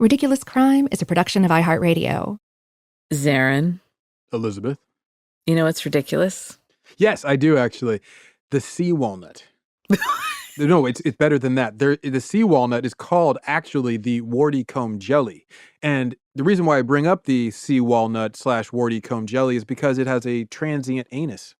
Ridiculous Crime is a production of iHeartRadio. Zaron, Elizabeth. you know what's ridiculous? Yes, I do actually. The sea walnut. No, it's better than that. The sea walnut is called actually the warty comb jelly. And the reason why I bring up the sea walnut / warty comb jelly is because it has a transient anus.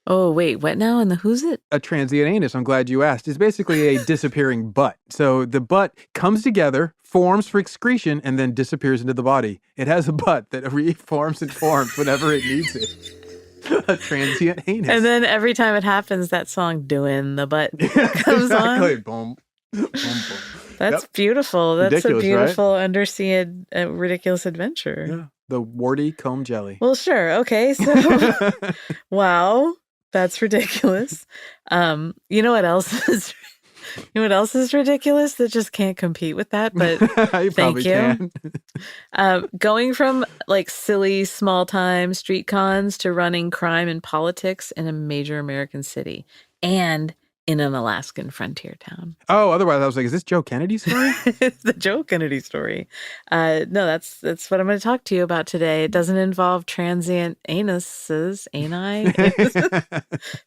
Oh, wait, what now? And the who's it? A transient anus, I'm glad you asked. It's basically a disappearing butt. So the butt comes together, forms for excretion, and then disappears into the body. It has a butt that reforms and forms whenever it needs it. A transient anus. And then every time it happens, that song, Doing the Butt, comes exactly. on. Boom. Boom, boom. That's beautiful. That's Ridiculous, a beautiful undersea ridiculous adventure. Yeah. The warty comb jelly. Well, sure. Okay. So, wow. That's ridiculous. You know what else is? You know what else is ridiculous that just can't compete with that? But you thank you. Going from like silly small time street cons to running crime and politics in a major American city and in an Alaskan frontier town. Oh, otherwise I was like, is this Joe Kennedy's story? It's the Joe Kennedy story. No, that's what I'm going to talk to you about today. It doesn't involve transient anuses,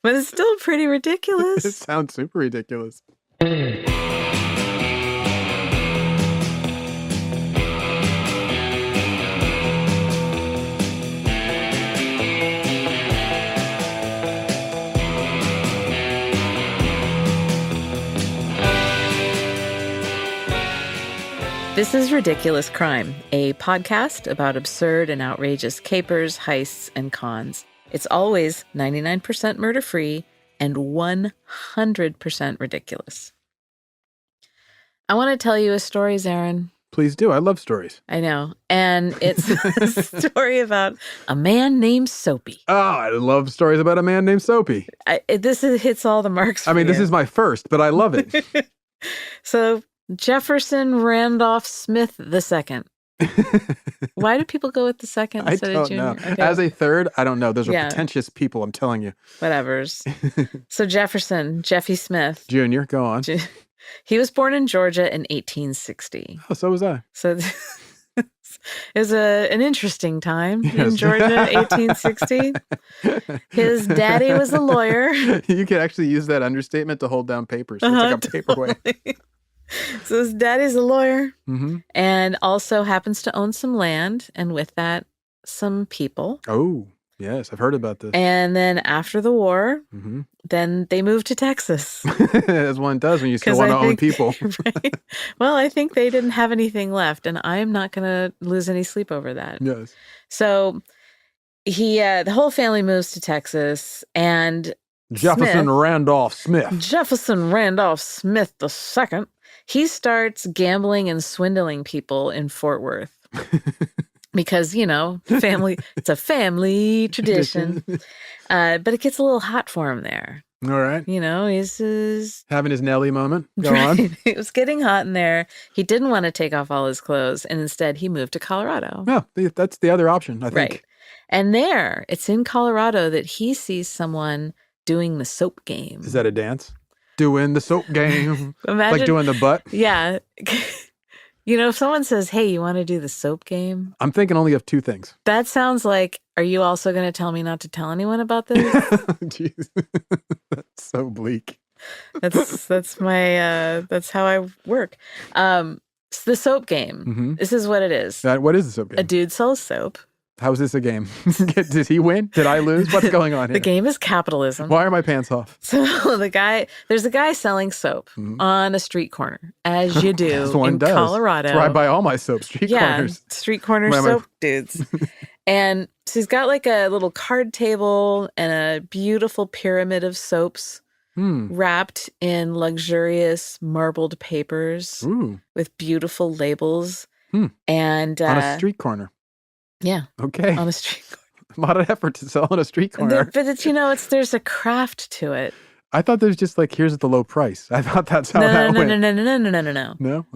but it's still pretty ridiculous. It sounds super ridiculous. This is Ridiculous Crime, a podcast about absurd and outrageous capers, heists, and cons. It's always 99% murder-free and 100% ridiculous. I want to tell you a story, Zaron. Please do. I love stories. I know. And it's a story about a man named Soapy. Oh, I love stories about a man named Soapy. This hits all the marks for I mean, you. this is my first, but I love it. So, Jefferson Randolph Smith II. Why do people go with the second instead of Junior? Know. Okay. As a third, I don't know. Those are pretentious people, I'm telling you. Whatevers. So Jefferson, Jeffy Smith. Junior, go on. He was born in Georgia in 1860. Oh, so was I. So it was an interesting time in Georgia, 1860. His daddy was a lawyer. You could actually use that understatement to hold down papers. So it's like a paperweight. So his daddy's a lawyer and also happens to own some land, and with that, some people. Oh, yes. I've heard about this. And then after the war, then they moved to Texas. As one does when you still want to own people. Right? Well, I think they didn't have anything left, and I'm not going to lose any sleep over that. Yes. So the whole family moves to Texas, and Jefferson Randolph Smith II. He starts gambling and swindling people in Fort Worth because, family, it's a family tradition. But it gets a little hot for him there. All right. He's having his Nelly moment. Go on. It was getting hot in there. He didn't want to take off all his clothes, and instead he moved to Colorado. Yeah, that's the other option, I think. Right. And it's in Colorado that he sees someone doing the soap game. Is that a dance? Doing the soap game. Imagine, like doing the butt? Yeah. If someone says, hey, you want to do the soap game? I'm thinking only of two things. That sounds like, are you also going to tell me not to tell anyone about this? Jeez. That's so bleak. That's how I work. It's the soap game. This is what it is. What is the soap game? A dude sells soap. How is this a game? Did he win? Did I lose? What's going on here? The game is capitalism. Why are my pants off? So there's a guy selling soap on a street corner, as you do in Colorado. That's where I buy all my soap, corners. Street corner soap dudes. And so he's got like a little card table and a beautiful pyramid of soaps wrapped in luxurious marbled papers with beautiful labels. And on a street corner. Yeah. Okay. On a street corner. A lot of effort to sell on a street corner. But it's, there's a craft to it. I thought there's just like, here's the low price. I thought that's how that went. No. No?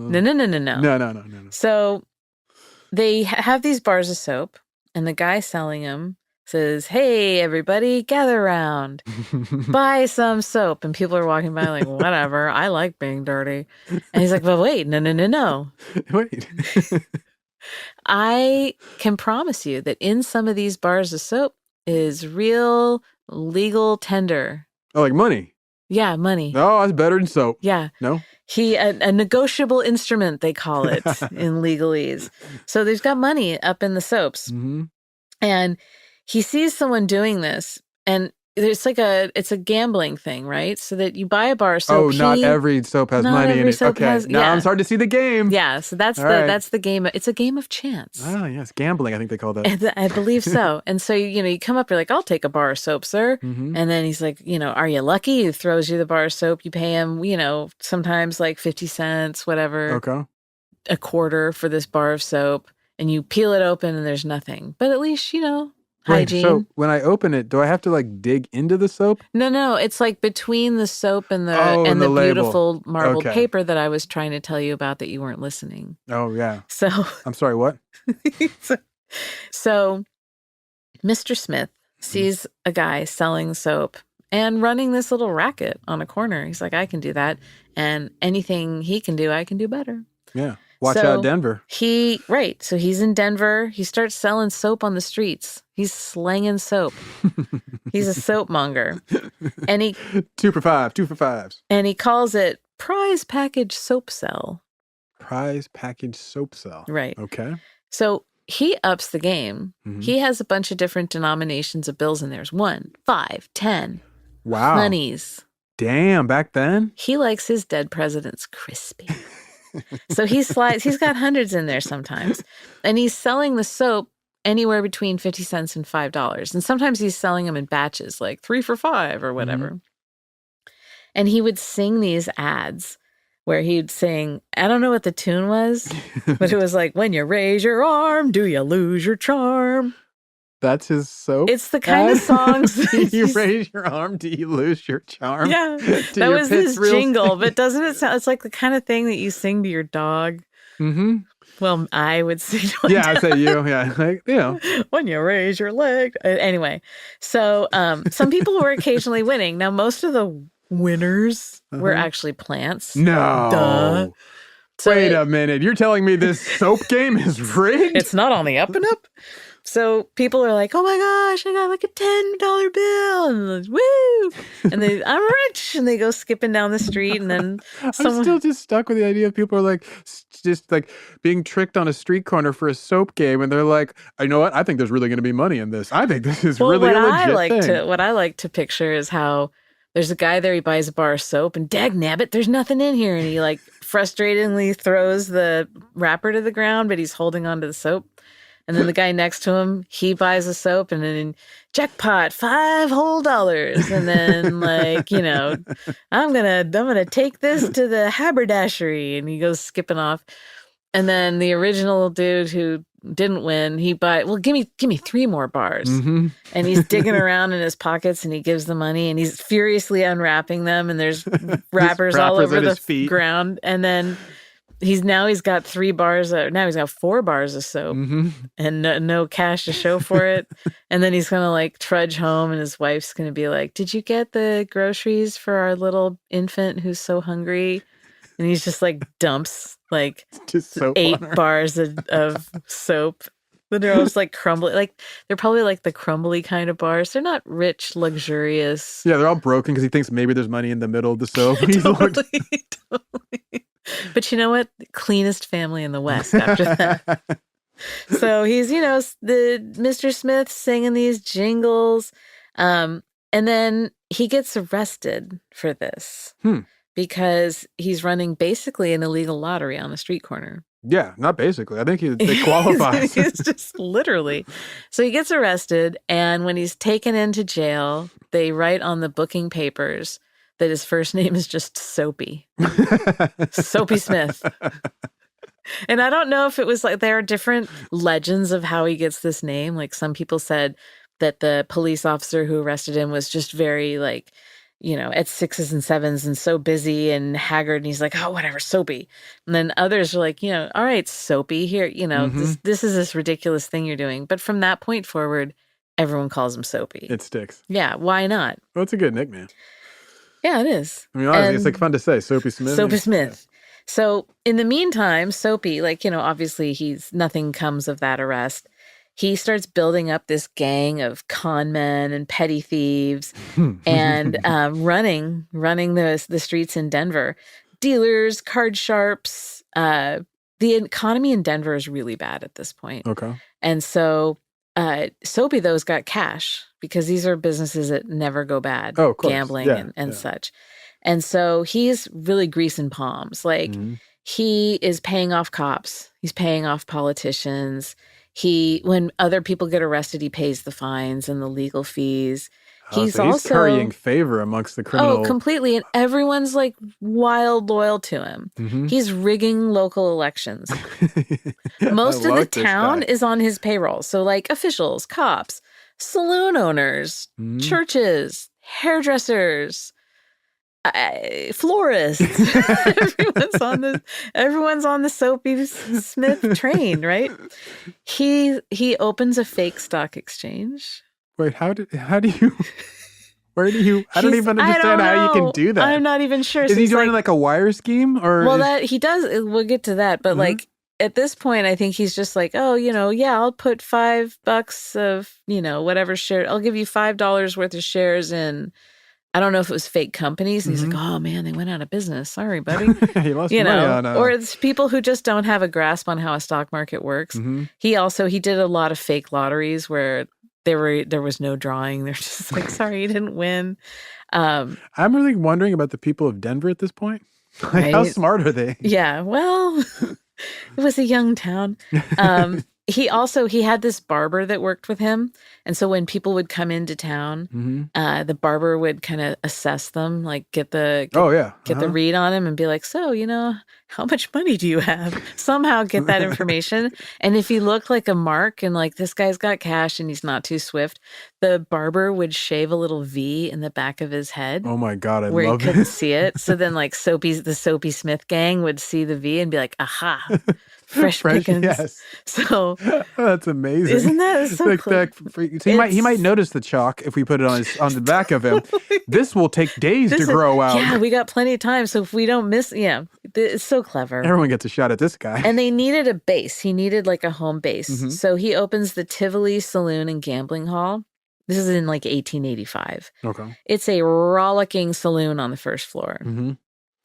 No. So they have these bars of soap, and the guy selling them says, "Hey, everybody, gather around. Buy some soap." And people are walking by like, whatever, I like being dirty. And he's like, but wait, no. Wait. I can promise you that in some of these bars of soap is real legal tender. Oh, like money? Yeah, money. Oh, that's better than soap. Yeah. No? A negotiable instrument, they call it in legalese. So there's got money up in the soaps. Mm-hmm. And he sees someone doing this, and it's a gambling thing, right? So that you buy a bar of soap. Oh, not every soap has money in it. Okay, now I'm starting to see the game. Yeah, so that's the game. It's a game of chance. Oh, yes, gambling, I think they call that. I believe so. And so, you come up, you're like, "I'll take a bar of soap, sir." Mm-hmm. And then he's like, "Are you lucky?" He throws you the bar of soap. You pay him, sometimes like 50 cents, whatever. Okay. A quarter for this bar of soap. And you peel it open and there's nothing. But at least, hygiene. Wait, so when I open it, do I have to like dig into the soap? No. It's like between the soap and the beautiful marbled paper that I was trying to tell you about that you weren't listening. Oh, yeah. So I'm sorry, what? So Mr. Smith sees a guy selling soap and running this little racket on a corner. He's like, I can do that. And anything he can do, I can do better. Yeah. Watch out, Denver. So he's in Denver. He starts selling soap on the streets. He's slanging soap. He's a soap monger. And he 2 for $5. And he calls it prize package soap sell. Prize package soap sell. Right. Okay. So he ups the game. Mm-hmm. He has a bunch of different denominations of bills in there. There's 1, 5, 10. Wow. Pennies. Damn, back then? He likes his dead presidents crispy. So he's got hundreds in there sometimes. And he's selling the soap anywhere between 50 cents and $5. And sometimes he's selling them in batches, like 3 for $5 or whatever. Mm-hmm. And he would sing these ads where he'd sing, I don't know what the tune was, but it was like, when you raise your arm, do you lose your charm? That's his soap? It's the kind of songs. You raise your arm, do you lose your charm? Yeah, that was his jingle. But doesn't it sound, it's like the kind of thing that you sing to your dog. Mm-hmm. Well, I would sing to my dog. I'd say you. Yeah, like, when you raise your leg. Anyway, so some people were occasionally winning. Now, most of the winners were actually plants. No. Duh. So wait a minute. You're telling me this soap game is rigged? It's not on the up and up. So people are like, oh my gosh, I got like a $10 bill. And woo! And I'm rich. And they go skipping down the street. And then I'm still just stuck with the idea of people are like, just like being tricked on a street corner for a soap game. And they're like, you know what? I think there's really going to be money in this. I think this is really a legit thing. What I like to picture is how there's a guy there, he buys a bar of soap and dag nabbit, there's nothing in here. And he like frustratingly throws the wrapper to the ground, but he's holding onto the soap. And then the guy next to him, he buys a soap and then jackpot, $5 whole. And then like, I'm gonna take this to the haberdashery. And he goes skipping off. And then the original dude who didn't win, give me 3 more bars. Mm-hmm. And he's digging around in his pockets and he gives the money and he's furiously unwrapping them and there's wrappers all over the ground. And then he's got 3 bars. Now he's got 4 bars of soap and no cash to show for it. And then he's gonna like trudge home, and his wife's gonna be like, "Did you get the groceries for our little infant who's so hungry?" And he's just like dumps like just 8 bars of soap. But they're almost like crumbly. Like they're probably like the crumbly kind of bars. They're not rich, luxurious. Yeah, they're all broken because he thinks maybe there's money in the middle of the soap. Totally. But you know what? The cleanest family in the West after that. So he's, the Mr. Smith singing these jingles. And then he gets arrested for this because he's running basically an illegal lottery on the street corner. Yeah, not basically. I think it qualifies. He's just literally. So he gets arrested, and when he's taken into jail, they write on the booking papers that his first name is just Soapy. Soapy Smith. And I don't know if it was like, there are different legends of how he gets this name. Like some people said that the police officer who arrested him was just very like, at 6s and 7s and so busy and haggard. And he's like, oh, whatever, Soapy. And then others are like, all right, Soapy here, this is this ridiculous thing you're doing. But from that point forward, everyone calls him Soapy. It sticks. Yeah, why not? Well, it's a good nickname. Yeah, it is. I mean, honestly, And it's like fun to say. Soapy Smith. Soapy Smith. So in the meantime, Soapy, obviously nothing comes of that arrest. He starts building up this gang of con men and petty thieves and running the streets in Denver. Dealers, card sharps. The economy in Denver is really bad at this point. Okay. And so Soapy, though, has got cash because these are businesses that never go bad. Oh, of course. Gambling and such. And so he's really greasing palms. Like he is paying off cops. He's paying off politicians. When other people get arrested, he pays the fines and the legal fees. He's currying favor amongst the criminal. Oh, completely. And everyone's like wild loyal to him. He's rigging local elections. Most of the town is on his payroll. So like officials, cops, saloon owners, churches, hairdressers, florists. everyone's on the Soapy Smith train, right? He opens a fake stock exchange. Wait, where do you I don't even understand how you can do that. I'm not even sure. Is he doing like a wire scheme or that he does, we'll get to that, but like at this point I think he's just like, I'll put $5 of, whatever share. I'll give you $5 worth of shares in, I don't know if it was fake companies. And he's like, oh man, they went out of business. Sorry, buddy. He lost money on or it's people who just don't have a grasp on how a stock market works. He did a lot of fake lotteries where there was no drawing. They're just like, sorry, you didn't win. I'm really wondering about the people of Denver at this point. Like, how smart are they? Yeah, well, it was a young town. He had this barber that worked with him. And so when people would come into town, the barber would kind of assess them, like get the read on him and be like, so, how much money do you have? Somehow get that information. And if he looked like a mark and like this guy's got cash and he's not too swift, the barber would shave a little V in the back of his head. Oh my God, I love it. Where he couldn't see it. So then like the Soapy Smith gang would see the V and be like, aha. Fresh pickings. Yes. So that's amazing. Isn't that so he might notice the chalk if we put it on the back of him. This will take days to grow out. Yeah, we got plenty of time. So if we don't miss, it's so clever. Everyone gets a shot at this guy. And they needed a base. He needed like a home base. So he opens the Tivoli Saloon and Gambling Hall. This is in like 1885. Okay. It's a rollicking saloon on the first floor.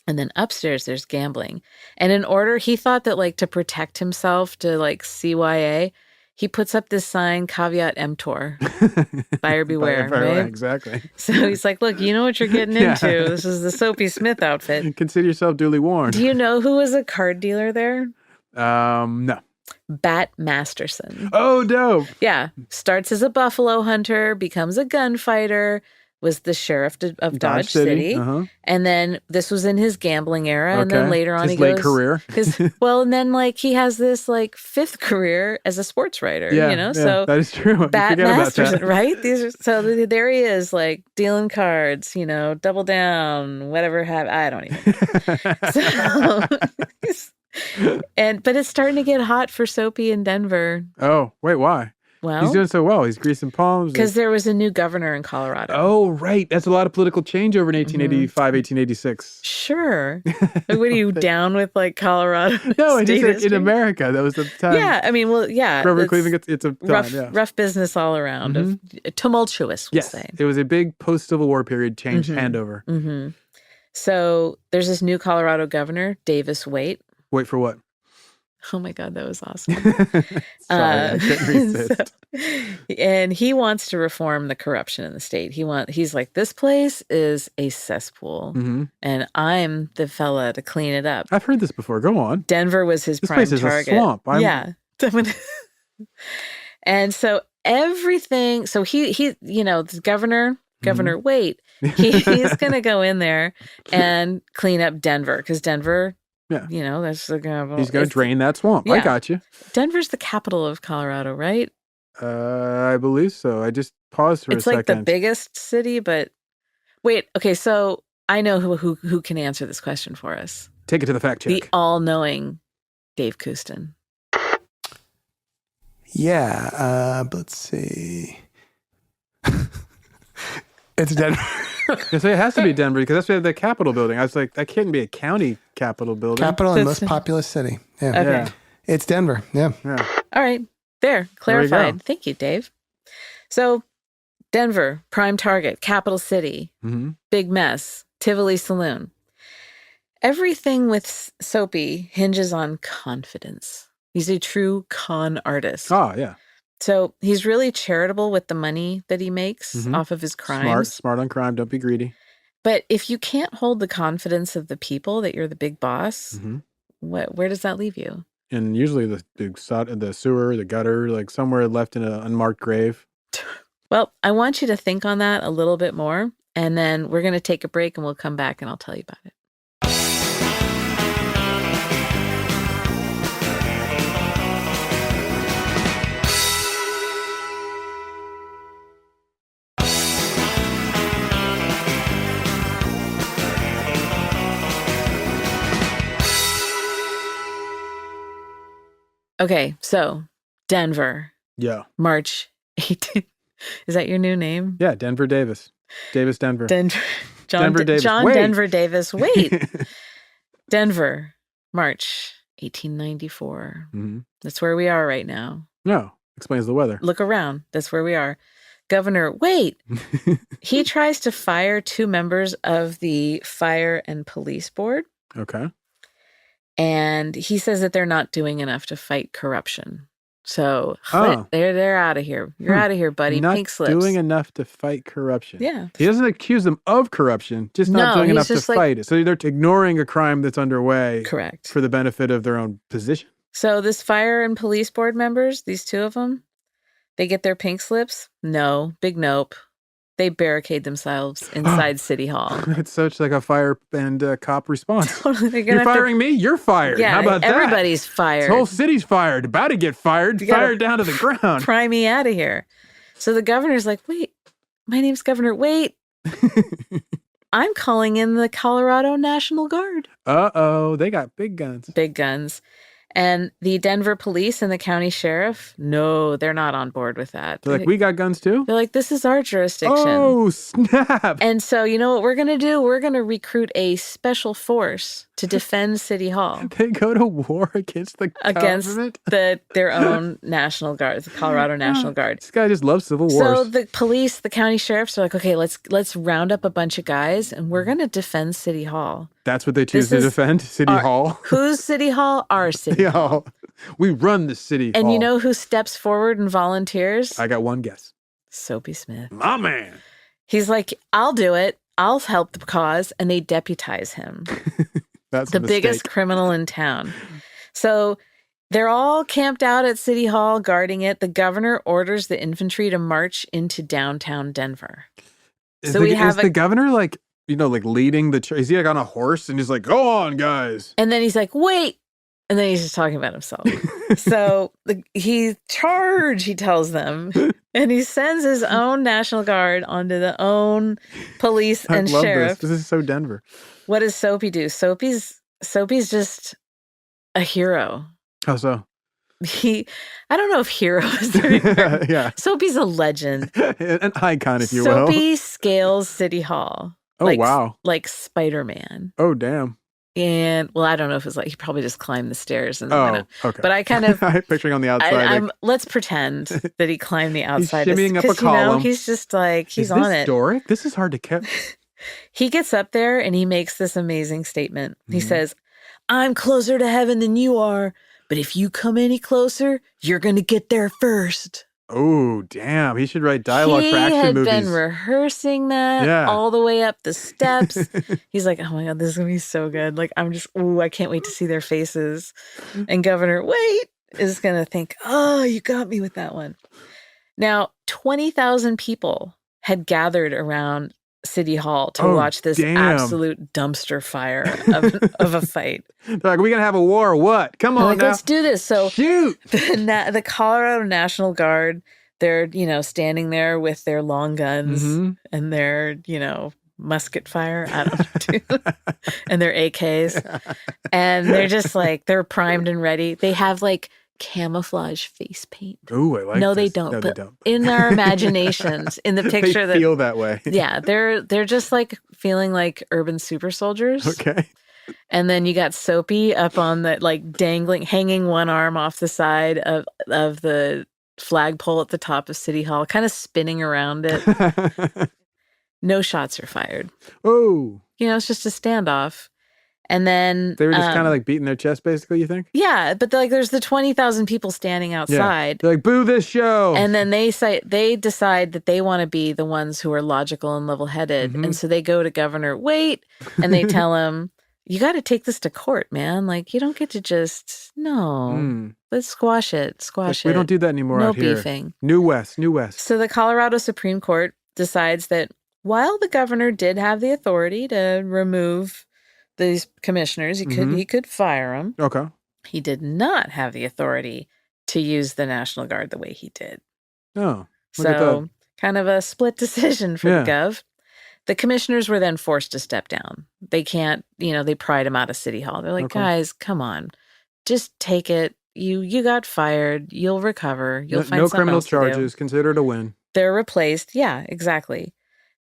And then upstairs, there's gambling. And he thought that like to protect himself to like CYA, he puts up this sign, caveat emptor, buyer beware, right? Exactly. So he's like, look, you know what you're getting into. This is the Soapy Smith outfit. Consider yourself duly warned. Do you know who was a card dealer there? No. Bat Masterson. Oh, dope. Yeah. Starts as a buffalo hunter, becomes a gunfighter, was the sheriff of Dodge City. And then this was in his gambling era. Okay. And then later on, his late career. And then like he has this like fifth career as a sports writer, so that is true. Bat Masterson, right? There he is like dealing cards, double down, whatever I don't even. But it's starting to get hot for Soapy in Denver. Oh, wait, why? Well, he's doing so well. He's greasing palms. Because there was a new governor in Colorado. Oh, right. That's a lot of political change over in 1885, 1886. Sure. What are you down with like Colorado? No, in America. That was the time. Yeah. I mean, well, yeah. Grover Cleveland, it's a time, rough business all around. Tumultuous, we'll say. It was a big post-Civil War period change handover. So there's this new Colorado governor, Davis Wait. Wait for what? Oh my God, that was awesome. Sorry, I couldn't resist. And he wants to reform the corruption in the state. He's like, this place is a cesspool, and I'm the fella to clean it up. I've heard this before. Go on. Denver was his prime target. This place is a swamp. Yeah. And so everything. So he the Governor Wait, he's going to go in there and clean up Denver because Denver. Yeah. That's the he's going to drain that swamp. Yeah. I got you. Denver's the capital of Colorado, right? I believe so. I just paused for a second. It's like the biggest city, but wait. Okay, so I know who can answer this question for us. Take it to the fact check. The all-knowing Dave Kustin. Yeah, let's see. It's Denver. So it has to be Denver because that's where the Capitol building. I was like, that can't be a county Capitol building. Capital and most populous city. Yeah. Okay. Yeah. It's Denver. Yeah. Yeah. All right. There. There we go. Clarified. Thank you, Dave. So Denver, prime target, capital city, big mess, Tivoli Saloon. Everything with Soapy hinges on confidence. He's a true con artist. Oh, yeah. So he's really charitable with the money that he makes off of his crimes. Smart on crime. Don't be greedy. But if you can't hold the confidence of the people that you're the big boss, where does that leave you? And usually the sewer, the gutter, like somewhere left in an unmarked grave. Well, I want you to think on that a little bit more, and then we're going to take a break and we'll come back and I'll tell you about it. Okay, so Denver, Yeah. March 18th. Is that your new name? Yeah, Denver Davis. Davis Denver. Denver Davis. John Wait. Denver Davis. Wait. Denver, March 1894. That's where we are right now. No, explains the weather. Look around. That's where we are. Governor, wait. He tries to fire 2 members of the Fire and Police Board. Okay. And he says that they're not doing enough to fight corruption. So Oh. they're out of here. You're out of here, buddy. Not Pink slips. doing enough to fight corruption. Yeah. He doesn't accuse them of corruption, just not No, doing he's enough to just like- fight it. So they're ignoring a crime that's underway Correct. for the benefit of their own position. So this Fire and Police Board members, these 2 of them, they get their pink slips? No. Big nope. They barricade themselves inside City Hall. It's such like a fire and cop response. Totally. They're gonna You're have to- firing me? You're fired. Yeah, How about that? everybody's fired. This whole city's fired. About to get fired. You gotta Fired down to the ground. Pry me out of here. So the governor's like, wait, my name's Governor. Wait, I'm calling in the Colorado National Guard. Uh-oh. They got big guns. Big guns. And the Denver police and the county sheriff, no, they're not on board with that. They're like, we got guns too? They're like, this is our jurisdiction. Oh, snap. And so, you know what we're going to do? We're going to recruit a special force to defend City Hall They go to war against the government? their own National Guard, the Colorado National Guard. This guy just loves civil wars. So the police, the county sheriffs are like, okay, let's round up a bunch of guys and we're going to defend City Hall. That's what they choose This to is defend? City Hall? Whose City Hall? Our City Hall. We run the city And hall. you know who steps forward and volunteers? I got one guess. Soapy Smith. My man. He's like, I'll do it. I'll help the cause. And they deputize him. That's The biggest criminal in town. So they're all camped out at City Hall guarding it. The governor orders the infantry to march into downtown Denver. Is So the, we have is the governor like, like leading the is he like on a horse and he's like, go on, guys. And then he's like, wait. And then he's just talking about himself. So he charge, he tells them. And he sends his own National Guard onto the own police and I love sheriff. This is so Denver. What does Soapy do? Soapy's just a hero. How so? I don't know if hero is the right word. Yeah. Soapy's a legend. An icon, if you will. Soapy scales City Hall. Oh, wow. Like Spider-Man. Oh, damn. And, well, I don't know if it's like he probably just climbed the stairs and Oh, okay. But I kind of I'm picturing on the outside. let's pretend that he climbed the outside. shimmying up a 'cause, column. he's just like he's is on this it. Doric? This is hard to catch. He gets up there and he makes this amazing statement. He says, "I'm closer to heaven than you are, but if you come any closer, you're going to get there first." Oh, damn. He should write dialogue for action He had movies. been rehearsing that all the way up the steps. He's like, oh my God, this is going to be so good. Like, I can't wait to see their faces. And Governor, is going to think, oh, you got me with that one. Now, 20,000 people had gathered around City Hall to watch this absolute dumpster fire of a fight. They're like, are we going to have a war or what? Come on now. Let's do this. So shoot. The Colorado National Guard, they're, standing there with their long guns and their, musket fire. I don't know. And their AKs. And they're just like, they're primed and ready. They have like camouflage face paint. Ooh, I like No, this. they don't. No, but they don't. in our imaginations, in the picture They feel that way. yeah, they're just like feeling like urban super soldiers. Okay. And then you got Soapy up on the like dangling, hanging one arm off the side of the flagpole at the top of City Hall, kind of spinning around it. No shots are fired. Oh. It's just a standoff. And then They were just kind of like beating their chest, basically, you think? yeah, but there's the 20,000 people standing outside. They're like, boo this show. And then they decide that they want to be the ones who are logical and level-headed. And so they go to Governor Wait, and they tell him, you got to take this to court, man. Like, you don't get to just, no. Let's squash it. Squash it. We don't do that anymore out here. No beefing. New West. So the Colorado Supreme Court decides that while the governor did have the authority to remove these commissioners, he could fire them. Okay. He did not have the authority to use the National Guard the way he did. Oh, look at that. So kind of a split decision for the gov. The commissioners were then forced to step down. They can't, they pried him out of City Hall. They're like, guys, come on, just take it. You got fired. You'll recover. You'll find no something criminal else to do. charges. Considered a win. They're replaced. Yeah, exactly.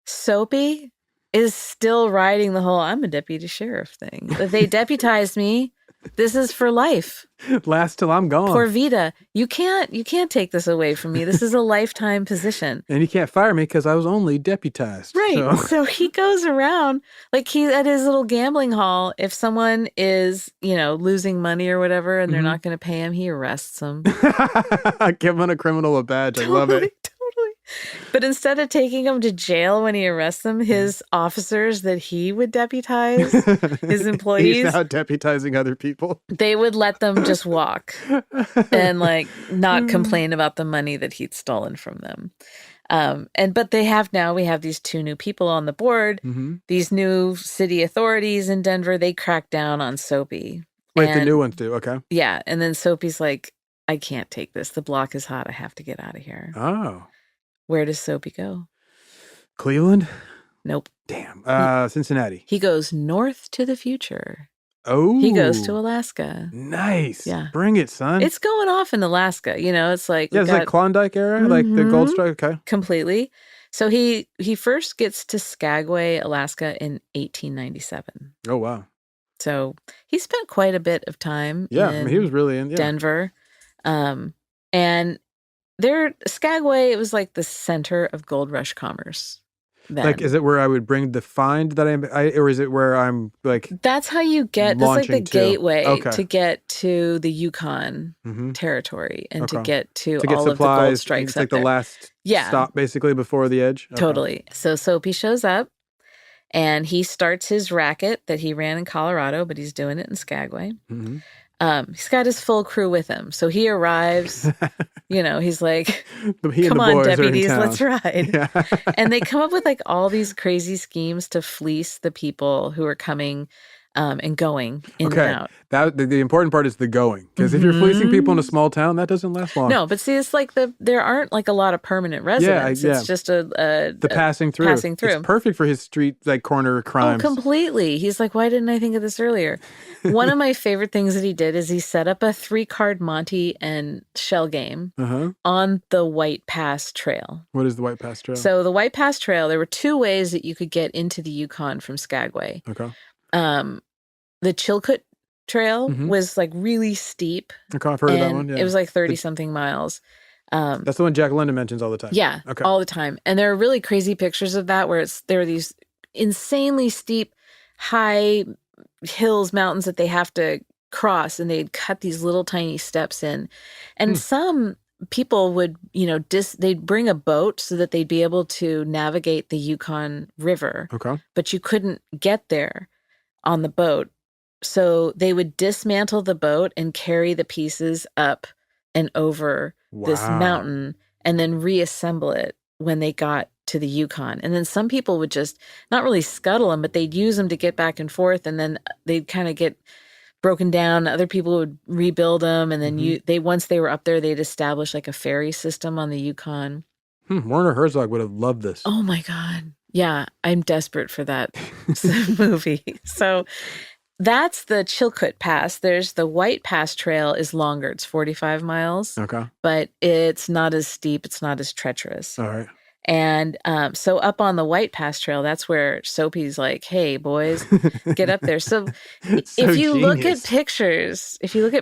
Soapy is still riding the whole I'm a deputy sheriff thing. They deputized me. This is for life. Last till I'm gone. Por vida. You can't take this away from me. This is a lifetime position. And you can't fire me because I was only deputized. Right. So he goes around like he's at his little gambling hall. If someone is, losing money or whatever and they're not going to pay him, he arrests them. Giving a criminal a badge. I love it. Totally. But instead of taking him to jail when he arrests them, his officers that he would deputize, his employees. He's now deputizing other people. They would let them just walk and not complain about the money that he'd stolen from them. But we have these two new people on the board, these new city authorities in Denver. They crack down on Soapy. The new ones do. Okay. Yeah. And then Soapy's like, I can't take this. The block is hot. I have to get out of here. Oh. Where does Soapy go? Cleveland? Nope. Damn. Cincinnati. He goes north to the future. Oh. He goes to Alaska. Nice. Yeah. Bring it, son. It's going off in Alaska. It's like... Yeah, it's like Klondike era, like the Gold Strike. Okay. Completely. So he first gets to Skagway, Alaska in 1897. Oh, wow. So he spent quite a bit of time in he was really in Denver. And Skagway, it was like the center of gold rush commerce. Then. Like, is it where I would bring the find that or is it where I'm like... That's how you get, that's like the gateway to get to the Yukon territory and to get to all supplies, of the gold strikes. It's like the last stop basically before the edge. Okay. Totally. So Soapy shows up and he starts his racket that he ran in Colorado, but he's doing it in Skagway. He's got his full crew with him. So he arrives, he's like, come on, deputies, let's ride. Yeah. And they come up with like all these crazy schemes to fleece the people who are coming and going in and out. The important part is the going. Because if you're fleecing people in a small town, that doesn't last long. No, but see, it's like there aren't like a lot of permanent residents. It's just the passing through. Passing through. It's perfect for his street, like corner crimes. Oh, completely. He's like, why didn't I think of this earlier? One of my favorite things that he did is he set up a 3-card Monte and shell game on the White Pass Trail. What is the White Pass Trail? So the White Pass Trail, there were 2 ways that you could get into the Yukon from Skagway. Okay. The Chilkoot Trail was like really steep. Okay, I've heard of that one. Yeah. It was like 30-something miles. That's the one Jack London mentions all the time. Yeah, all the time. And there are really crazy pictures of that where there are these insanely steep, high hills, mountains that they have to cross, and they'd cut these little tiny steps in. And some people would, they'd bring a boat so that they'd be able to navigate the Yukon River. Okay. But you couldn't get there on the boat. So they would dismantle the boat and carry the pieces up and over this mountain and then reassemble it when they got to the Yukon. And then some people would just not really scuttle them, but they'd use them to get back and forth. And then they'd kind of get broken down. Other people would rebuild them. And then once they were up there, they'd establish like a ferry system on the Yukon. Werner Herzog would have loved this. Oh my God. Yeah. I'm desperate for that movie. So that's the Chilkoot Pass. There's the White Pass Trail is longer. It's 45 miles. Okay. But it's not as steep. It's not as treacherous. All right. And so up on the White Pass Trail, that's where Soapy's like, hey, boys, get up there. So if you look at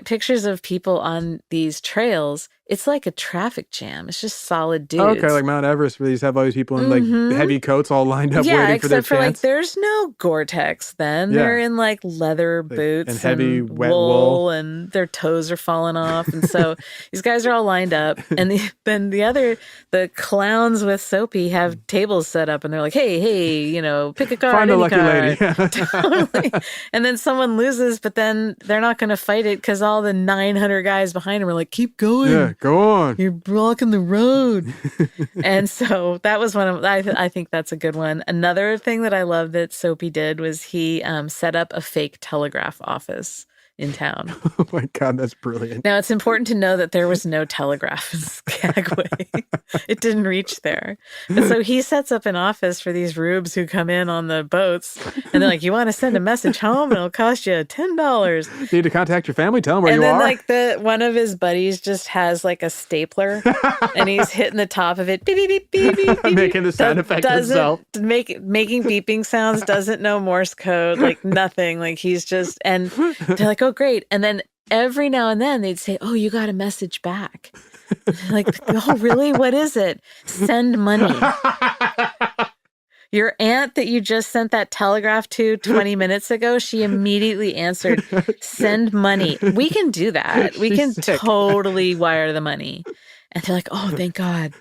pictures of people on these trails, it's like a traffic jam. It's just solid dudes. Okay, like Mount Everest, where you have all these people in like heavy coats all lined up waiting for their chance. Like there's no Gore-Tex then. Yeah. They're in like leather boots and heavy wet wool, and their toes are falling off. And so these guys are all lined up. And then the clowns with Soapy have tables set up, and they're like, hey, you know, pick a card. Find a lucky card. lady. Totally. And then someone loses, but then they're not going to fight it because all the 900 guys behind them are like, keep going. Yeah, go on. You're blocking the road. And so that was one of, I think that's a good one. Another thing that I love that Soapy did was he set up a fake telegraph office in town. Oh my God, that's brilliant. Now, it's important to know that there was no telegraph in Skagway. It didn't reach there. And so he sets up an office for these rubes who come in on the boats. And they're like, you want to send a message home? It'll cost you $10. Need to contact your family? Tell them where you are. And then like one of his buddies just has like a stapler and he's hitting the top of it. Beep, beep, beep, beep, beep, beep. Making the sound effect himself. Making beeping sounds, doesn't know Morse code, like nothing. Like he's just, and they're like, oh, great. And then every now and then they'd say, oh, you got a message back. Like, oh, really? What is it? Send money. Your aunt that you just sent that telegraph to 20 minutes ago, she immediately answered, send money. We can do that. We can totally wire the money. And they're like, oh, thank God.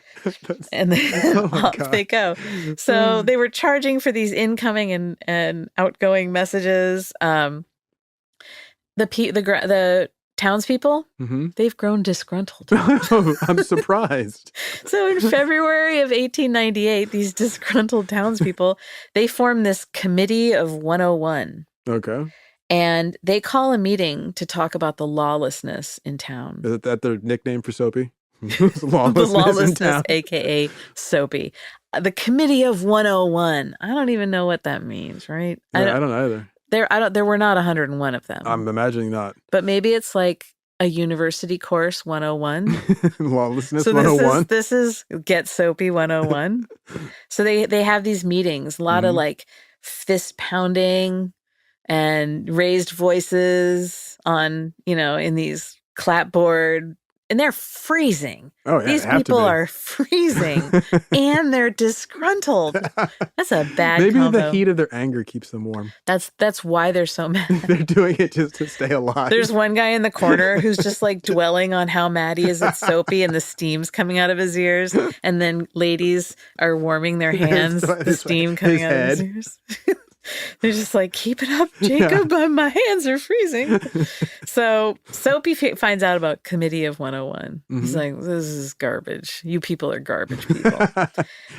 And then off they go. So they were charging for these incoming and outgoing messages. The townspeople, they've grown disgruntled. I'm surprised. So in February of 1898, these disgruntled townspeople, they form this Committee of 101. Okay. And they call a meeting to talk about the lawlessness in town. Is that their nickname for Soapy? The lawlessness, a.k.a. Soapy. The Committee of 101. I don't even know what that means, right? Yeah, I don't either. There were not 101 of them. I'm imagining not. But maybe it's like a university course 101. Lawlessness 101. This is Get Soapy 101. So they have these meetings, a lot of like fist pounding and raised voices on, in these clapboard. And they're freezing. Oh, yeah, these people are freezing and they're disgruntled. That's a bad Maybe combo. the heat of their anger keeps them warm. That's why they're so mad. They're doing it just to stay alive. There's one guy in the corner who's just like dwelling on how mad he is at Soapy and the steam's coming out of his ears. And then ladies are warming their hands, the steam coming out of his ears. They're just like, keep it up, Jacob. My hands are freezing. So Soapy finds out about Committee of 101. He's like, this is garbage. You people are garbage people.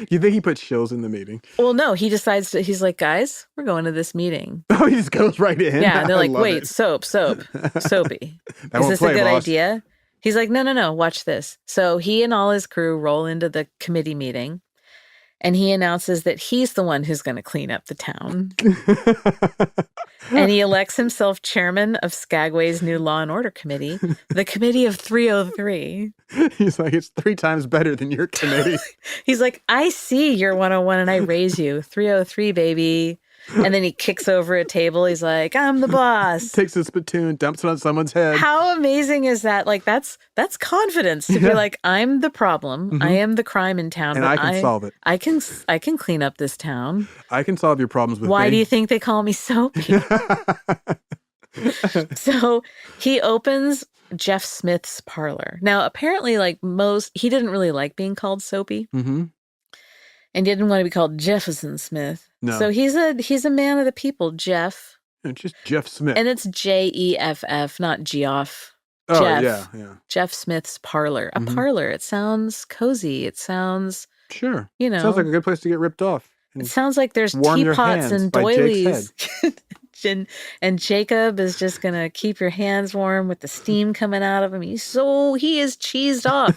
You think he put shills in the meeting? Well, no. He decides he's like, guys, we're going to this meeting. Oh, he just goes right in? Yeah. And they're like, wait, Soapy. Is this a good idea? He's like, no. Watch this. So he and all his crew roll into the committee meeting. And he announces that he's the one who's going to clean up the town. And he elects himself chairman of Skagway's new Law and Order Committee, the Committee of 303. He's like, it's 3 times better than your committee. He's like, I see you're 101 and I raise you. 303, baby. And then he kicks over a table. He's like, I'm the boss. Takes a spittoon, dumps it on someone's head. How amazing is that? Like, that's confidence to be like, I'm the problem. I am the crime in town. And I can solve it. I can clean up this town. I can solve your problems with Why do you think they call me Soapy? So he opens Jeff Smith's parlor. Now, apparently, like he didn't really like being called Soapy. And didn't want to be called Jefferson Smith. No. So he's a man of the people, Jeff. It's just Jeff Smith. And it's Jeff, not Geoff. Oh, Jeff. yeah. Jeff Smith's parlor. A parlor. It sounds cozy. It sounds, sure. Sounds like a good place to get ripped off. It sounds like there's teapots and doilies. And Jacob is just going to keep your hands warm with the steam coming out of him. He is cheesed off.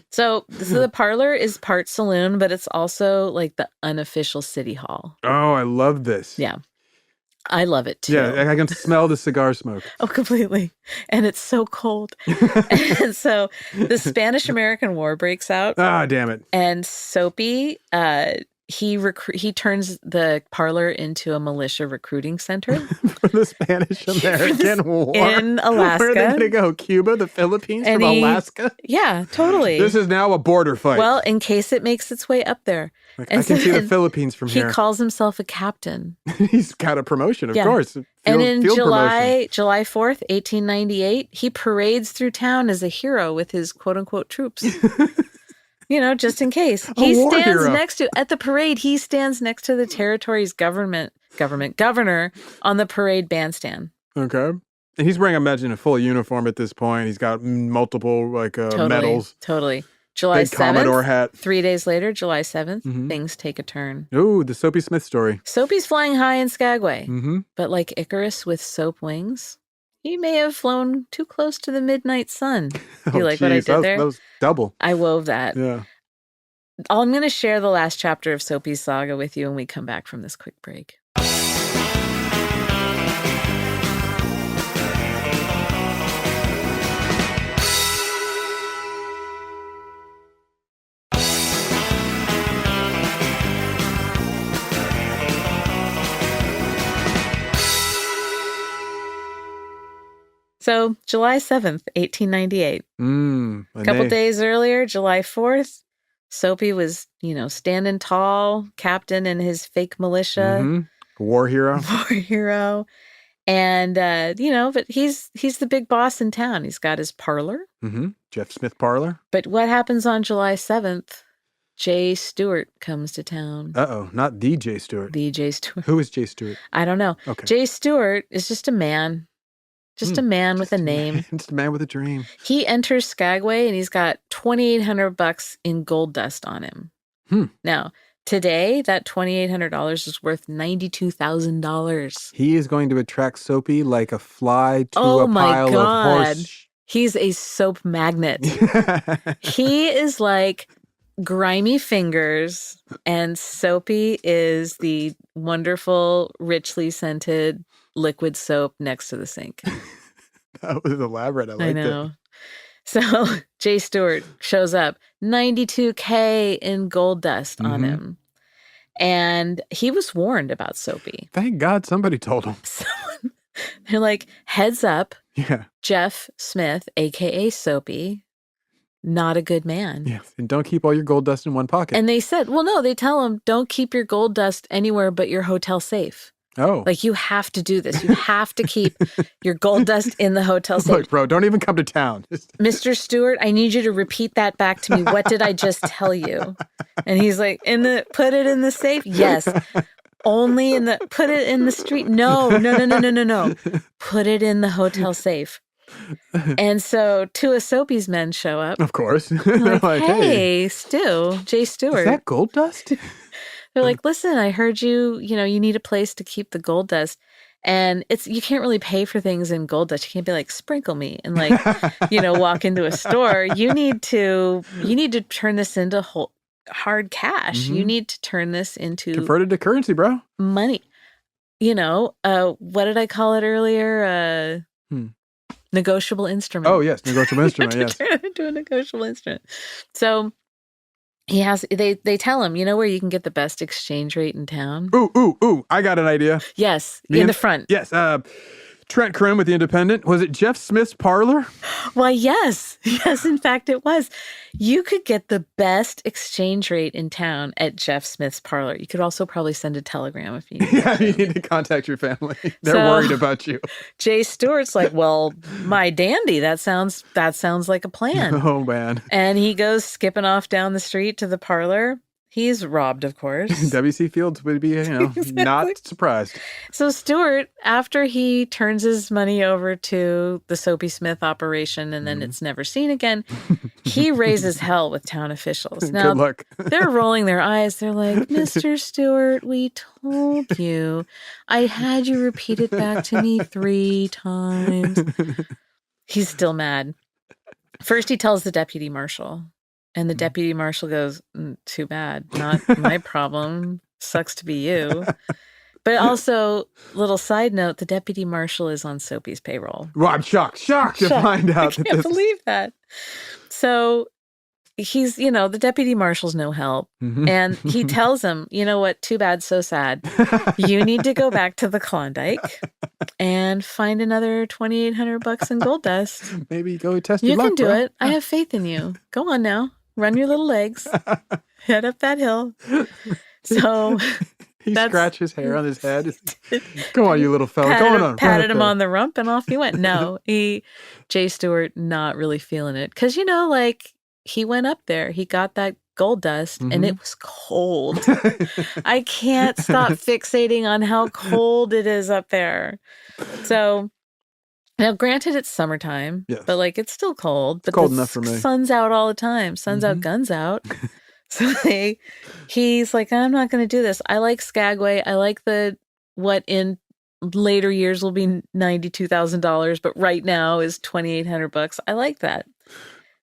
So the parlor is part saloon, but it's also like the unofficial city hall. Oh, I love this. Yeah. I love it too. Yeah, I can smell the cigar smoke. Oh, completely. And it's so cold. And so the Spanish-American War breaks out. Ah, damn it. And Soapy, he turns the parlor into a militia recruiting center. For the Spanish-American War. In Alaska. Where are they going to go? Cuba, the Philippines, And from Alaska? Yeah, totally. This is now a border fight. Well, in case it makes its way up there. Like, I can see the Philippines from here. He calls himself a captain. He's got a promotion, of course. And in field July 4th, 1898, he parades through town as a hero with his quote-unquote troops. Just in case. He stands hero. at the parade, he stands next to the territory's governor on the parade bandstand. Okay. And he's wearing, I imagine, a full uniform at this point. He's got multiple medals. Totally. July 7th, Commodore hat. 3 days later, July 7th, things take a turn. Ooh, the Soapy Smith story. Soapy's flying high in Skagway, Mm-hmm. but like Icarus with soap wings, he may have flown too close to the midnight sun. You like what I did there? That was double. I wove that. Yeah. I'm going to share the last chapter of Soapy's saga with you when we come back from this quick break. So, July 7th, 1898. A couple days earlier, July 4th, Soapy was, standing tall, captain in his fake militia. Mm-hmm. War hero. War hero. And, but he's the big boss in town. He's got his parlor. Mm-hmm. Jeff Smith parlor. But what happens on July 7th? Jay Stewart comes to town. Uh-oh, not the Jay Stewart. The Jay Stewart. Who is Jay Stewart? I don't know. Okay. Jay Stewart is just a man. Just a man with a name. Just a man with a dream. He enters Skagway and he's got $2,800 in gold dust on him. Now, today, that $2,800 is worth $92,000. He is going to attract Soapy like a fly to a pile of horse. He's a soap magnet. He is like grimy fingers, and Soapy is the wonderful, richly scented liquid soap next to the sink. That was elaborate. I liked I know. So Jay Stewart shows up, $92K in gold dust on him. And he was warned about Soapy. Thank God somebody told him. They're like, heads up. Yeah. Jeff Smith, a.k.a. Soapy, not a good man. Yes. And don't keep all your gold dust in one pocket. And they said, well, no, they tell him, don't keep your gold dust anywhere but your hotel safe. Oh. Like, you have to do this. You have to keep your gold dust in the hotel safe. Look, bro, don't even come to town. Mr. Stewart, I need you to repeat that back to me. What did I just tell you? And he's like, put it in the safe? Yes. Only put it in the street? No. Put it in the hotel safe. And so two of Soapy's men show up. Of course. Like, hey, Jay Stewart. Is that gold dust? They're like, listen, I heard you need a place to keep the gold dust. And you can't really pay for things in gold dust. You can't be like, sprinkle me and like, walk into a store. You need to turn this into hard cash. Mm-hmm. You need to turn this into converted to currency, bro. Money. What did I call it earlier? Negotiable instrument. Oh, yes. Negotiable instrument. Yes. Turn it into a negotiable instrument. So they tell him, where you can get the best exchange rate in town? Ooh. I got an idea. Yes. In the front. Yes. Trent Krim with The Independent. Was it Jeff Smith's parlor? Why, yes. Yes, in fact, it was. You could get the best exchange rate in town at Jeff Smith's parlor. You could also probably send a telegram if you need you need to contact your family. They're worried about you. Jay Stewart's like, well, my dandy, that sounds like a plan. Oh, man. And he goes skipping off down the street to the parlor. He's robbed, of course. W.C. Fields would be, exactly. Not surprised. So Stewart, after he turns his money over to the Soapy Smith operation and then it's never seen again, he raises hell with town officials. Now, good luck. They're rolling their eyes. They're like, Mr. Stewart, we told you. I had you repeat it back to me 3 times. He's still mad. First, he tells the deputy marshal. And the deputy marshal goes, too bad. Not my problem. Sucks to be you. But also, little side note, the deputy marshal is on Soapy's payroll. Well, I'm shocked to find out I that can't this. believe that. So he's, the deputy marshal's no help. Mhm. And he tells him, you know what, too bad, so sad. You need to go back to the Klondike and find another $2,800 in gold dust. Maybe go test your You luck, can do bro. it. I have faith in you. Go on now. Run your little legs. Head up that hill. So He scratched his hair on his head. Come on, you little fella. Patted him on the rump and off he went. No, Jay Stewart not really feeling it. Because, he went up there. He got that gold dust and it was cold. I can't stop fixating on how cold it is up there. So, now granted it's summertime, yes. but it's still cold. But cold enough for me. Sun's out all the time. Sun's out, guns out. So he's like, I'm not going to do this. I like Skagway. I like what in later years will be $92,000, but right now is $2,800. I like that.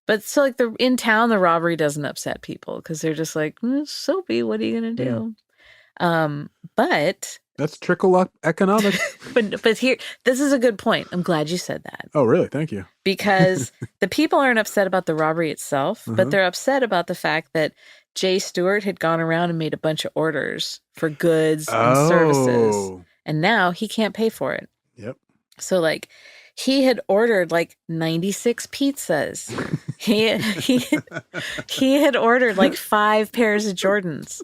But so in town, the robbery doesn't upset people because they're just like, Soapy, what are you going to do? But that's trickle up economics. but here, this is a good point. I'm glad you said that. Oh, really? Thank you. Because the people aren't upset about the robbery itself, but they're upset about the fact that Jay Stewart had gone around and made a bunch of orders for goods and services. And now he can't pay for it. Yep. So he had ordered 96 pizzas. he had ordered 5 pairs of Jordans.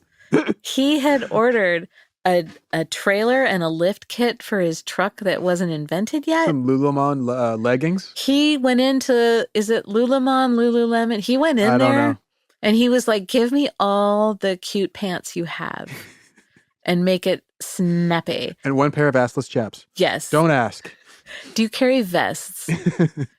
He had ordered a trailer and a lift kit for his truck that wasn't invented yet. Some Lululemon leggings. He went into, is it Lululemon? He went in I there don't know. and he was like, give me all the cute pants you have and make it snappy. And 1 pair of assless chaps. Yes. Don't ask. Do you carry vests?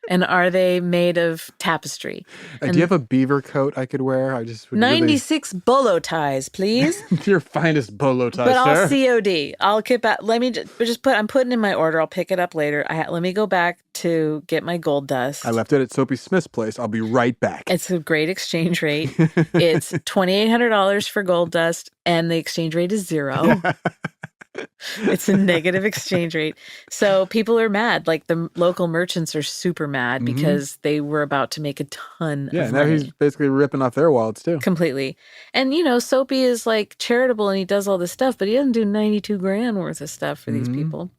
And are they made of tapestry? Do you have a beaver coat I could wear? I just would 96 bolo ties, please. Your finest bolo tie, But sir. I'll COD. I'll get back. Let me just put. I'm putting in my order. I'll pick it up later. Let me go back to get my gold dust. I left it at Soapy Smith's place. I'll be right back. It's a great exchange rate. It's $2,800 for gold dust, and the exchange rate is 0. It's a negative exchange rate. So people are mad. The local merchants are super mad because they were about to make a ton of money. Yeah, now he's basically ripping off their wallets too. Completely. And, Soapy is charitable and he does all this stuff, but he doesn't do 92 grand worth of stuff for these people.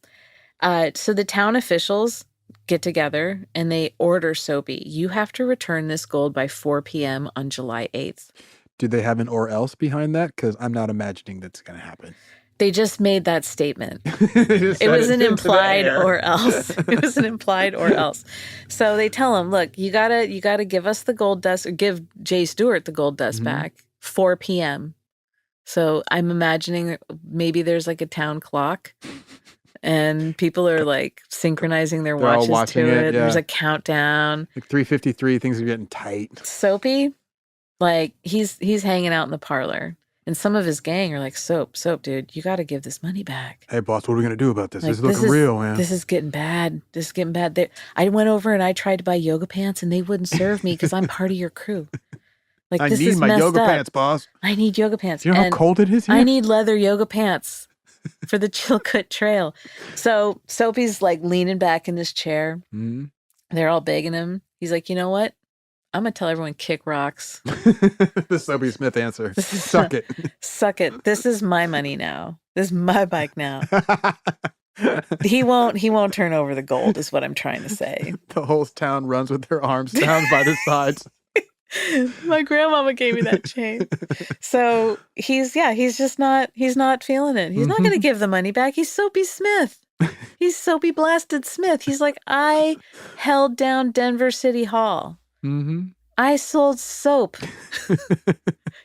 So the town officials get together and they order Soapy, you have to return this gold by 4 p.m. on July 8th. Do they have an or else behind that? Because I'm not imagining that's going to happen. They just made that statement. It was an implied or else. It was an implied or else. So they tell him, look, you gotta give us the gold dust or give Jay Stewart the gold dust back 4 p.m. So I'm imagining maybe there's a town clock and people are synchronizing their watches to it. Yeah. There's a countdown. 3:53, things are getting tight. Soapy, he's hanging out in the parlor. And some of his gang are like, Soap, dude, you got to give this money back. Hey, boss, what are we going to do about this? This is looking real, man. This is getting bad. I went over and I tried to buy yoga pants and they wouldn't serve me because I'm part of your crew. I this need is my messed yoga up. pants, boss. I need yoga pants. Do you know how cold it is here? I need leather yoga pants for the Chilkoot Trail. So Soapy's leaning back in his chair. Mm-hmm. They're all begging him. He's like, you know what? I'm going to tell everyone kick rocks. The Soapy Smith answer. Suck it. Suck it. This is my money now. This is my bike now. He won't turn over the gold is what I'm trying to say. The whole town runs with their arms down by the sides. My grandmama gave me that chain. So he's not feeling it. He's not going to give the money back. He's Soapy Smith. He's Soapy Blasted Smith. He's like, I held down Denver City Hall. Mm-hmm. I sold soap.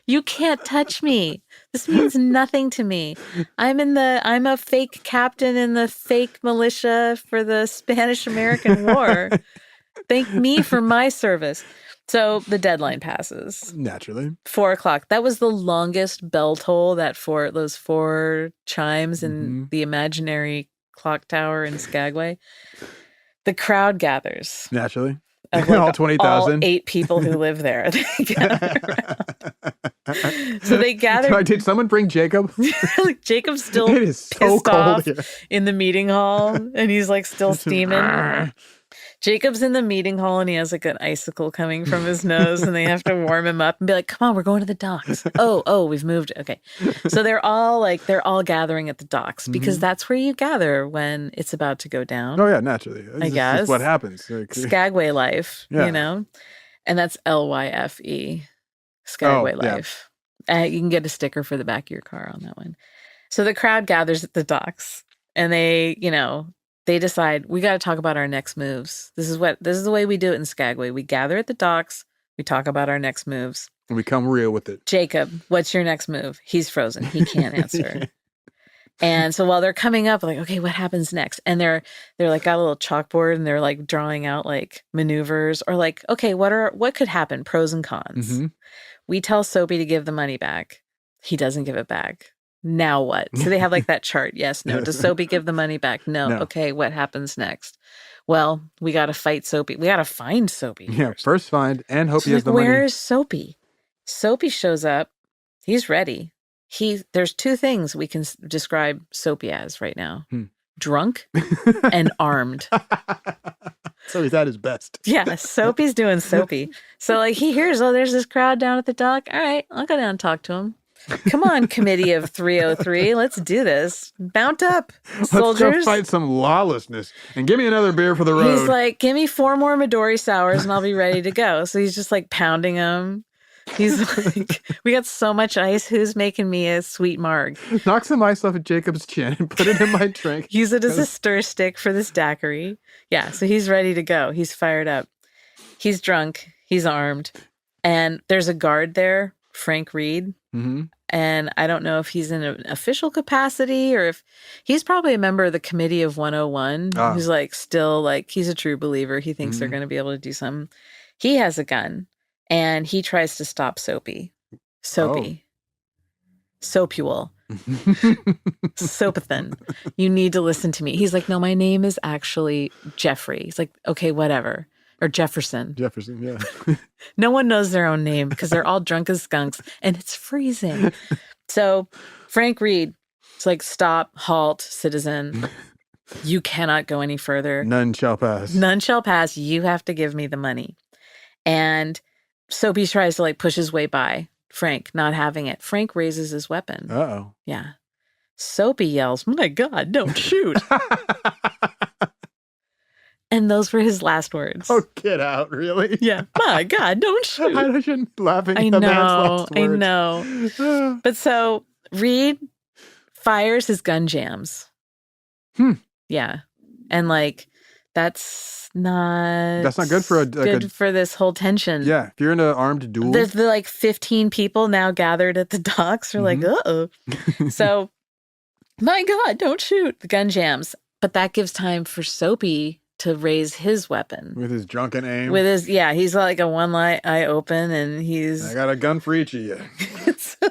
You can't touch me. This means nothing to me. I'm a fake captain in the fake militia for the Spanish-American War. Thank me for my service. So the deadline passes. Naturally. 4:00. That was the longest bell toll, those 4 chimes in the imaginary clock tower in Skagway. The crowd gathers. Naturally. Of all 20,000. All 8 people who live there. They gather around. So they gathered. Did someone bring Jacob? Like Jacob's still It is so pissed cold off here. in the meeting hall, and he's like still steaming. Jacob's in the meeting hall, and he has like an icicle coming from his nose, and they have to warm him up and be like, "Come on, we're going to the docks." Oh, we've moved. Okay, so they're all gathering at the docks because that's where you gather when it's about to go down. Oh yeah, naturally. I guess That's what happens. Like, Skagway life, Yeah. you know, and that's LYFE, Skagway yeah. life. You can get a sticker for the back of your car on that one. So the crowd gathers at the docks, and they decide we got to talk about our next moves. This is the way we do it in Skagway. We gather at the docks, we talk about our next moves. and we come real with it. Jacob, what's your next move? He's frozen. He can't answer. And so while they're coming up, like, okay, what happens next? And they're like got a little chalkboard and they're like drawing out like maneuvers or like, okay, what could happen? Pros and cons. Mm-hmm. We tell Soapy to give the money back. He doesn't give it back. Now what? So they have like that chart. Yes, no. Does Soapy give the money back? No. Okay, what happens next? Well, we got to fight Soapy. We got to find Soapy. Yeah, first find and hope So he has the money. where is Soapy? Soapy shows up. He's ready. There's two things we can describe Soapy as right now. Drunk and armed. So he's at his best. Yeah, Soapy's doing Soapy. So like he hears, there's this crowd down at the dock. All right, I'll go down and talk to him. Come on, Committee of 303. Let's do this. Mount up, soldiers. Let's go fight some lawlessness. And give me another beer for the road. He's like, give me 4 more Midori sours and I'll be ready to go. So he's just like pounding them. He's like, we got so much ice. Who's making me a sweet marg? Knock some ice off of Jacob's chin and put it in my drink. Use it as a stir stick for this daiquiri. Yeah, so he's ready to go. He's fired up. He's drunk. He's armed. And there's a guard there, Frank Reed. Mm-hmm. And I don't know if he's in an official capacity or if he's probably a member of the Committee of 101 who's like still like he's a true believer. He thinks they're going to be able to do something. He has a gun and he tries to stop Soapy. Soapule. Soapathan. You need to listen to me. He's like, no, my name is actually Jeffrey. He's like, okay, whatever. Or Jefferson, yeah. No one knows their own name because they're all drunk as skunks and it's freezing. So Frank Reed is like, stop, halt, citizen. You cannot go any further. None shall pass. None shall pass. You have to give me the money. And Soapy tries to like push his way by. Frank not having it. Frank raises his weapon. Uh-oh. Yeah. Soapy yells, my God, don't shoot. And those were his last words. Oh, get out, really? Yeah. My God, don't shoot. I shouldn't be laughing I at the man's last know. words. I know. But so Reed fires his gun jams. Yeah. And like, that's not good for for this whole tension. Yeah. If you're in an armed duel. The like 15 people now gathered at the docks are like, uh-oh. So, my God, don't shoot. The gun jams. But that gives time for Soapy to raise his weapon. With his drunken aim. He's like a one eye open and I got a gun for each of you. So,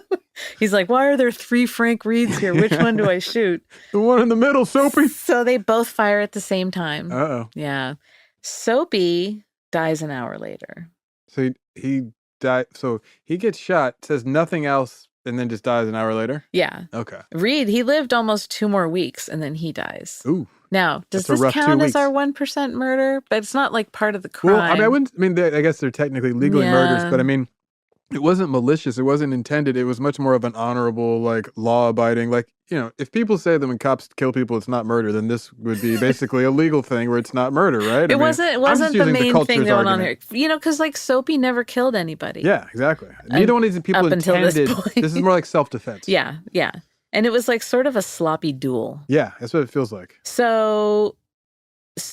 he's like, why are there 3 Frank Reeds here? Which one do I shoot? The one in the middle, Soapy. So they both fire at the same time. Uh-oh. Yeah. Soapy dies an hour later. So he died. So he gets shot, says nothing else, and then just dies an hour later? Yeah. Okay. Reed, he lived almost 2 more weeks and then he dies. Ooh. Now, does That's a this rough 2 count as weeks. our 1% murder? But it's not like part of the crime. Well, I guess they're technically legally murders, but I mean, it wasn't malicious. It wasn't intended. It was much more of an honorable, like, law-abiding, like, if people say that when cops kill people, it's not murder, then this would be basically a legal thing where it's not murder, right? It wasn't the main thing going on here. Because, like, Soapy never killed anybody. Yeah, exactly. Neither one of these people up until intended. this point. This is more like self-defense. Yeah. And it was, like, sort of a sloppy duel. Yeah, that's what it feels like. So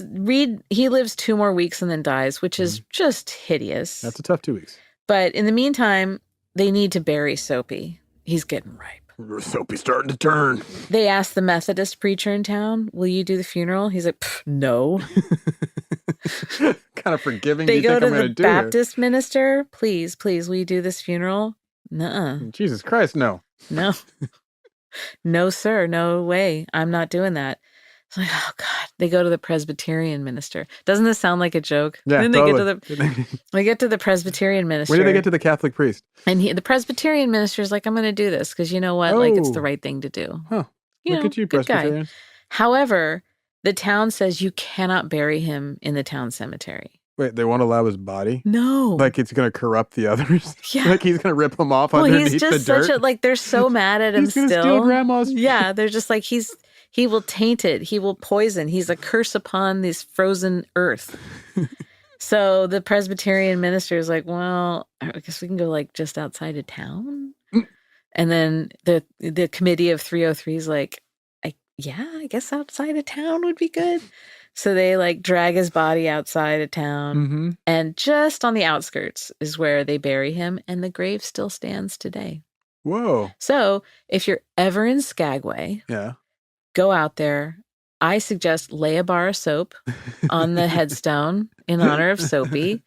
Reed, he lives 2 more weeks and then dies, which is just hideous. That's a tough 2 weeks. But in the meantime, they need to bury Soapy. He's getting ripe. Soapy's starting to turn. They asked the Methodist preacher in town, will you do the funeral? He's like, no. Kind of forgiving. They go to the Baptist minister. Please, will you do this funeral? Nuh-uh. Jesus Christ, no. No. No, sir. No way. I'm not doing that. It's like, oh God, they go to the Presbyterian minister. Doesn't this sound like a joke? Yeah, then totally. they get to the Presbyterian minister. When do they get to the Catholic priest? And the Presbyterian minister is like, I'm going to do this because you know what? Like, it's the right thing to do. Huh. Look at you, good guy. Presbyterians. However, the town says you cannot bury him in the town cemetery. Wait, they won't allow his body? No. Like it's going to corrupt the others? Yeah. Like he's going to rip them off well, underneath he's just the dirt? such a, like, they're so mad at him He's going to still. steal grandma's. Yeah, they're just like, he will taint it. He will poison. He's a curse upon this frozen earth. So the Presbyterian minister is like, well, I guess we can go like just outside of town. And then the committee of 303 is like, I guess outside of town would be good. So they like drag his body outside of town. Mm-hmm. And just on the outskirts is where they bury him. And the grave still stands today. Whoa. So if you're ever in Skagway, Yeah. go out there. I suggest lay a bar of soap on the headstone in honor of Soapy.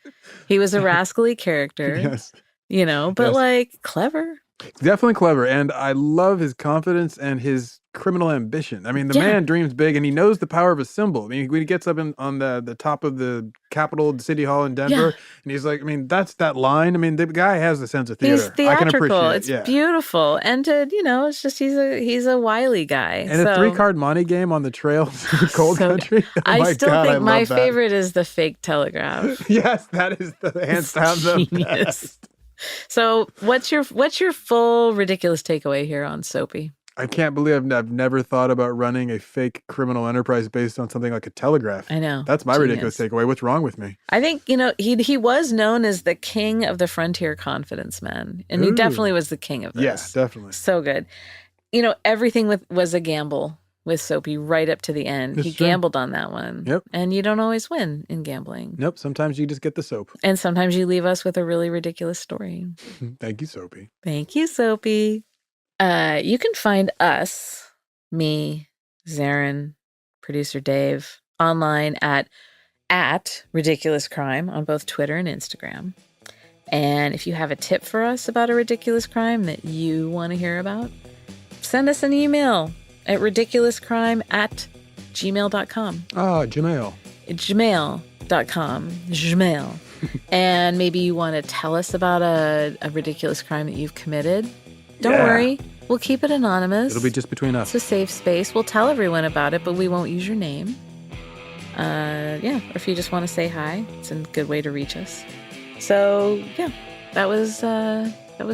He was a rascally character, Yes. but Yes. like clever. Definitely clever. And I love his confidence and his criminal ambition. I mean, the man dreams big and he knows the power of a symbol. I mean, when he gets up on the top of the Capitol, the City Hall in Denver, and he's like, I mean, that's that line. I mean, the guy has a sense of theater. He's theatrical. I can appreciate it. It's beautiful. And it's just he's a wily guy. And a 3-card monte game on the trails in cold country. Oh I still God, think my love that. favorite is the fake telegraph. Yes, that is the hands down the Genius. best. So what's your full ridiculous takeaway here on Soapy? I can't believe I've never thought about running a fake criminal enterprise based on something like a telegraph. I know. That's my Genius. ridiculous takeaway. What's wrong with me? I think, he was known as the king of the frontier confidence men. And he Ooh. definitely was the king of this. Yeah, definitely. So good. Everything was a gamble with Soapy right up to the end. It's he true. gambled on that one. Yep. And you don't always win in gambling. Nope. Sometimes you just get the soap. And sometimes you leave us with a really ridiculous story. Thank you, Soapy. Thank you, Soapy. You can find us, me, Zaron, producer Dave, online at Ridiculous Crime on both Twitter and Instagram. And if you have a tip for us about a ridiculous crime that you want to hear about, send us an email at ridiculouscrime@gmail.com. Ah, Jamel. Gmail.com. Gmail. And maybe you want to tell us about a ridiculous crime that you've committed. Don't worry. We'll keep it anonymous. It'll be just between us. It's a safe space. We'll tell everyone about it, but we won't use your name. Or if you just want to say hi, it's a good way to reach us. So, that was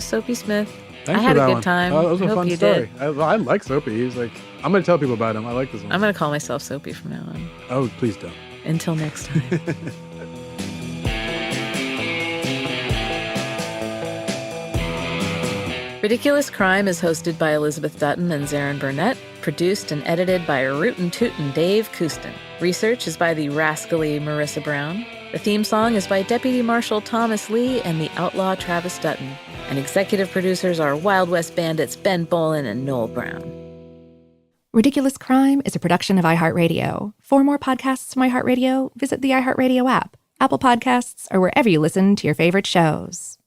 Soapy Smith. Thanks I had for a that good one. time. Oh, that was a I hope fun you story. did. I like Soapy. He's like, I'm going to tell people about him. I like this one. I'm going to call myself Soapy from now on. Oh, please don't. Until next time. Ridiculous Crime is hosted by Elizabeth Dutton and Zaron Burnett, produced and edited by Rootin' Tootin' Dave Kouston. Research is by the rascally Marissa Brown. The theme song is by Deputy Marshal Thomas Lee and the outlaw Travis Dutton. And executive producers are Wild West Bandits Ben Bolin and Noel Brown. Ridiculous Crime is a production of iHeartRadio. For more podcasts from iHeartRadio, visit the iHeartRadio app, Apple Podcasts, or wherever you listen to your favorite shows.